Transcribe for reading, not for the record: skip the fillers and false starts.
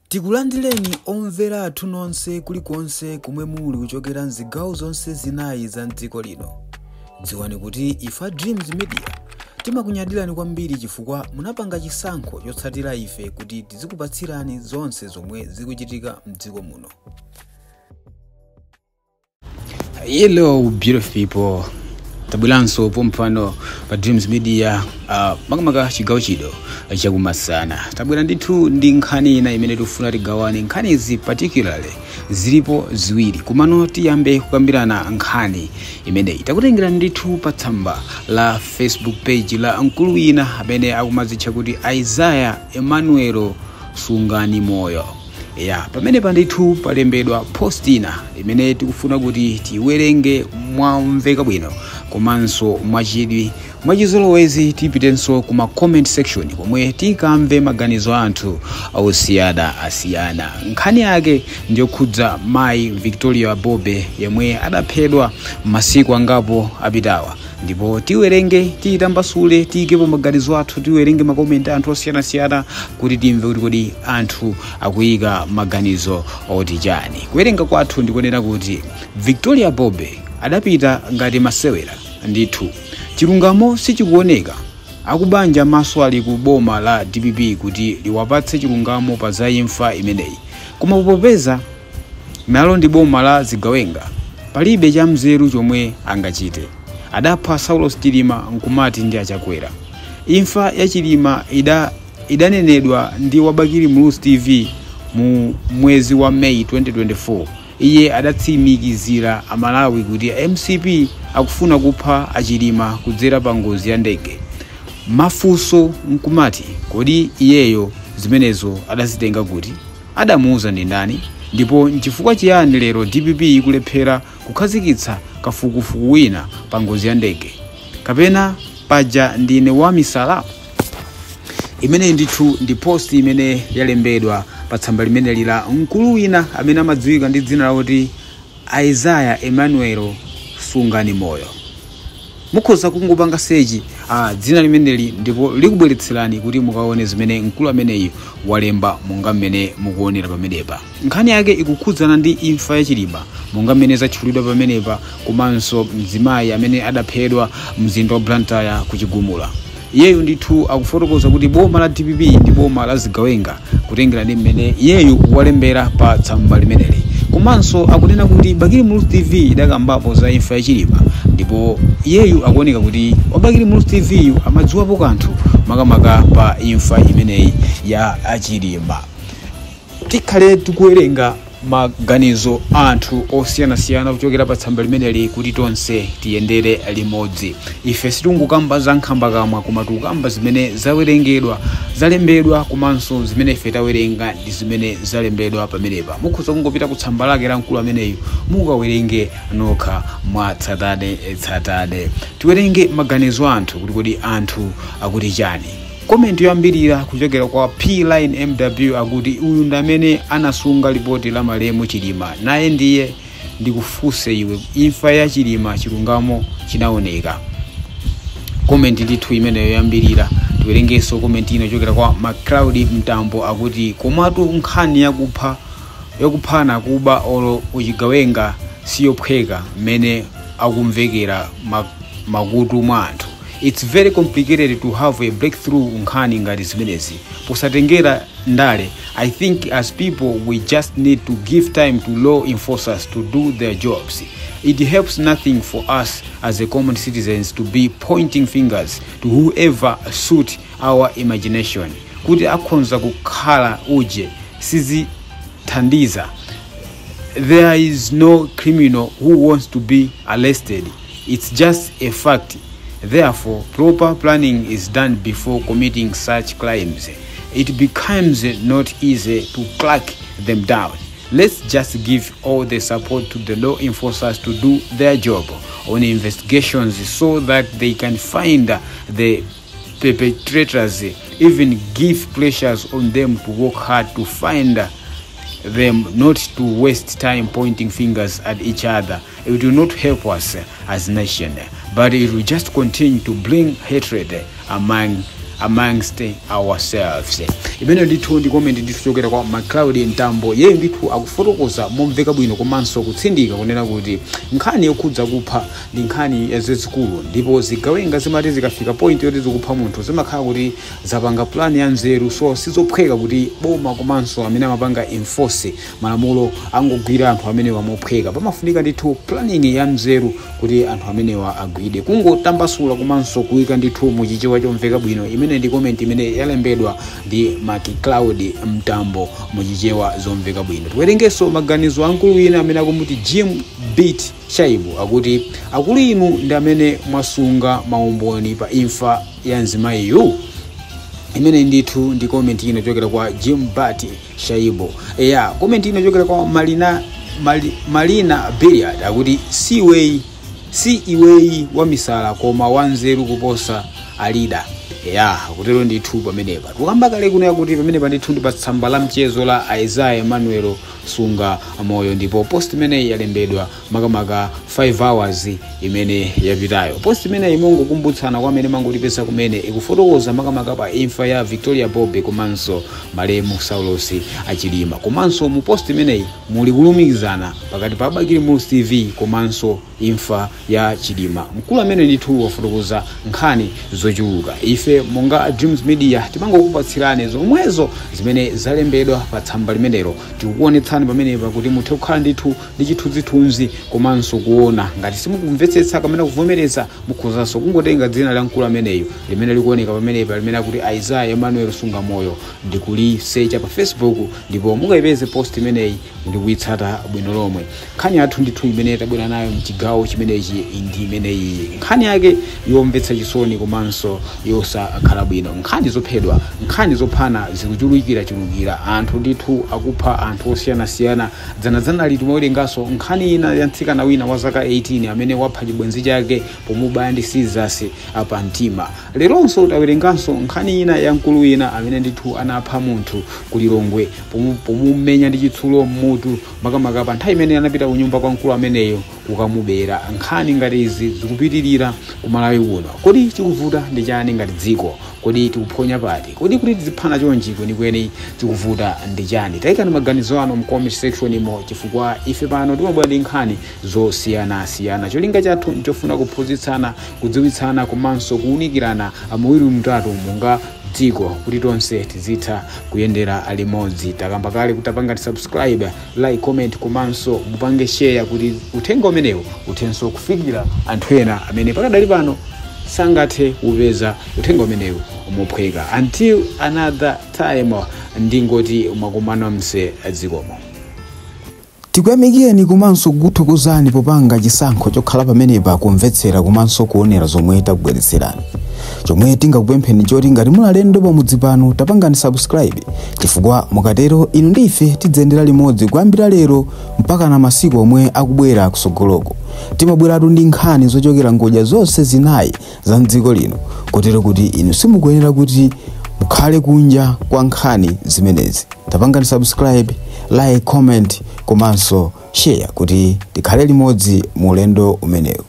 Tikulandireni omvera athu nonse kulikonse kumwe muli kuchokera mzigawo zonse zinayi za mdziko lino. Dziwani kuti ife Dreams Media timakunyadirani kwambiri chifukwa munapanga chisankho chotsatira ife kuti tizikupatsirani zonse zomwe zikuchitika mdziko muno. Hello beautiful people. Tabulanso pompano pa Dreams Media makamaka chigawo chido chakumasana. Tabwera ndithu ndi nkhani ina imene tikufuna tigawane. Nkhani izi particularly zilipo ziwiri. Kumano tiyambe kukambirana nkhani imene itakutengera ndithu pa tsamba la Facebook page la mkulu wina amene akumadzitcha kuti Isaiah Emmanuel Sungani Moyo. Pamene pandithu palembedwa post ina imene tikufuna kuti tiwerenge mwamveka bwino komanso mwachidwi mwachizolowezi tipitenso kuma comment section komwe tikamve maganizo anthu osiyana. Nkhani yake ndiyokhudza Mai Victoria Bobe yemwe adaphedwa masiku angapo apitawa. Ndipo tiwerenge titambasule tikepo maganizo athu tiwerenge makomenti anthu osiyana kuti timve kuti kodi anthu akuyika maganizo oti chani. Kuwerenga kwathu ndikonena kuti Victoria Bobe adapita ngati masewera ndithu. Chilungamo sichikuoneka. Akubanja maso ali ku boma la DPP kuti liwapatse chilungamo pa za imfa imeneyi. Koma popeza nalo ndi boma la Zigawenga palibe cha mzeru chomwe angachite. Adapha Saulos Chilima nkumati ndi achakwera. Imfa ya Chilima idanenedwa ndi Wabakiri Mulusi TV mu mwezi wa Mei 2024. Iye adatsimikizira Amalawi kuti MCP akufuna kupha Achilima kudzera pa ngozi ya ndege. Mafunso nkumati kodi iyeyo zimenezo adazitenga kuti adamuuza ndi ndani, ndipo nchifukwa chiyani lero DPP ikulephera kukhazikitsa kafukufuku wina pa ngozi ya ndege, kapena paja ndine wa misala. Imene ndithu ndi post imene yalembedwa pa tsamba limene lila mkulu wina amene amadziwika ndi dzina loti Isaiah Emmanuel Sungani Moyo. Mukhoza kungopanga search dzina limeneli ndipo likubweretserani kuti mukaone zimene mkulu ameneyi walemba monga mmene mukuonera pamenepa. Nkhani yake ikukhudzana ndi imfa ya Chilima monga mmene zatchulidwa pamenepa, komanso mzimayi amene adaphedwa mzinda wa Blantyre ku Chigumula. Iyeyu ndithu akufotokoza kuti boma la DPP ndi boma la Zigawenga kutengera ndi mmene iyeyu walembera pa tsamba limeneli. Komanso akunena kuti Bakiri Mulusi TV idakambapo za imfa ya Chilima, ndipo iyeyu akuoneka kuti Wabakiri Mulusi TV amadziwapo kanthu makamaka pa imfa imeneyi ya Achilima. Tikhale tikuwerenga maganizo anthu osiyana kuchokera pa tsamba limeneli kuti tonse tiyendere limodzi. Ife sitingukamba za nkhambakamwa koma tikukamba zimene zawerengedwa, zalembedwa, komanso zimene ife tawerenga ndi zimene zalembedwa pamenepa. Mukhoza kungopita ku tsamba lake la mkulu ameneyu mukawerenge nokha mwatsatane. Tiwerenge maganizo anthu kuti kodi anthu akuti chani. Comment yoyambirira kuchokera kwa P-Line MW akuti uyu ndamene anasunga ripoti la malemu Chilima, naye ndiye ndikufunse iwe imfa ya Chilima chilungamo chinaoneka. Comment ndithu imene yoyambirira. Tiwerengeso comment ino kuchokera kwa McCloud Mtambo akuti komatu nkhani yakuphana kuba olo uchigawenga siyophweka mmene akumvekera makutu mwa anthu. It's very complicated to have a breakthrough nkhani ngati zimenezi. Posatengera ndale, I think as people we just need to give time to law enforcers to do their jobs. It helps nothing for us as a common citizens to be pointing fingers to whoever suit our imagination. Kuti akhonza kukhala uje sizithandiza. There is no criminal who wants to be arrested. It's just a fact. Therefore, proper planning is done before committing such crimes. It becomes not easy to track them down. Let's just give all the support to the law enforcers to do their job on investigations so that they can find the perpetrators, even give pressures on them to work hard to find them, not to waste time pointing fingers at each other. It will not help us as a nation, but it will just continue to bring hatred among amongst ourselves. Imene ndithu ndi comment ndithu chokera kwa McCloud Ntambo, yeye ndithu akufotokoza momveka bwino komanso kutsindika kunena kuti nkhani yokhudza kupha ndi nkhani yazikulu, ndipo zigawenga zimati zikafika point yoti zikupha munthu zimakhala kuti zapanga plan ya nzeru, so sizophweka kuti boma komanso amene amapanga enforce malamulo angogwira anthu amene wamophweka. Pamafunika ndithu planning ya nzeru kuti anthu amenewa agwide, kungotambasula komanso kuyika ndithu muchichewa chomveka bwino. Imene ndi comment imene yalembedwa ndi McCloud Ntambo muchichewa zomveka bwino. Tiwerengeso maganizo ankulu wina amene akumuti Jim Beat Shaibu akuti akulu inu ndi amene mwasunga maumboni pa imfa ya nzimayiyu. Imene ndithu ndi comment ino chokera kwa Jim Beat Shaibu. Comment ino chokera kwa Malina Billiard akuti si iweyi wa misala koma wanzeru kuposa alida. Kutero ndithu pamenepa tukamba kale kuno yakuti pamenepa ndithu ndi pa tsamba la mchezo la Isaiah Emmanuel Sunga Moyo, ndipo post imene yalembedwa makamaka 5 hours imene yapitayo. Post imene imongokumbutsana kwa amene mangotipesa kumene ikufotokoza makamaka pa imfa ya Victoria Bobe komanso Malemu Saulos Achilima. Komanso mu post imene muli kulumikizana pakati pa Bakiri Mulus TV komanso imfa ya Chilima. Mkulu amene ndithu wafotokoza nkhani zochuluka. Ife monga Dreams Media timangokupatsirani zomwezo zimene zalembedwa pa tsamba limenelo, tikukuonetsani pamenepa kuti muthe kukhala ndithu ndi chithunzithunzi komanso kuona ngati simukumvetsetsa kamene kuvomereza mukhozanso kungotenga dzina la mkulu ameneyo limene likuoneka pamenepa limene akuti Isaiah Emmanuel Sunga Moyo, ndikulisearcha pa Facebook ndipo mukayipeze post imeneyi ndikuyitsata bwino lomwe. Nkhani yathu ndithu imene tabwera nayo mchigawo chimenechi ndi imeneyi, nkhani yake yomvetsa chisoni komanso yosakhala bwino. Nkhani zophedwa, nkhani zophana zikuchulukira anthu ndithu akupha anthu osiyanasiyana. Dzana litumawerengaso nkhani ina ya mtsikana wina wa zaka 18 amene wapha chibwenzi chake pomubaya ndi scissors pa mtima. Leronso tawerenganso nkhani ina ya mkulu wina amene ndithu anapha munthu kulilongwe pomumenya ndi chitsulo mmutu makamaka pa nthawi imene anapita kunyumba kwa mkulu ameneyo ukamubera. Nkhani ngati izi zikupitirira kumalawi kuno. Kodi chikuvuta ndi chani ngati dziko? Kodi tikuphonya pati? Kodi kuti tiziphana chonchi kwenikweni tikuvuta ndi chani? Tayikani maganizo anu mu comment section imo, chifukwa ife pano timabwera ndi nkhani zosiyanasiyana. Cholinga chathu nchofuna kuphunzitsana, kudziwitsana komanso kuunikirana amawiri mtatu monga dziko kuti tonse tizitha kuyendera limodzi. Takamba kale kutapanga subscribe, like, comment komanso mupange share kuti uthenga umenewu uthenso kufikira anthu ena amene pakadali pano sangathe kupeza uthenga umenewu umophweka. Until another time, ndingoti makumano mse adzikomo. Tikuyamikeni komanso kuthokozani popanga chisankho chokhala pamenepa kumvetsera komanso kuonera zomwe takubweretserani. Chomwe tingakupempheni choti ngati mulalendo pamudzi pano tapangani subscribe, chifukwa mukatero inu ndife tidzendera limodzi kuyambira lero mpaka na masiku omwe akubwera kusogoloko. Timabweratu ndi nkhani zochokera ngodya zonse zinayi za mdziko lino, kotero kuti inu simukuyenera kuti mukhale kunja kwa nkhani zimenezi. Tapangani subscribe, like, comment komanso share kuti tikhale limodzi mu ulendo umenewu.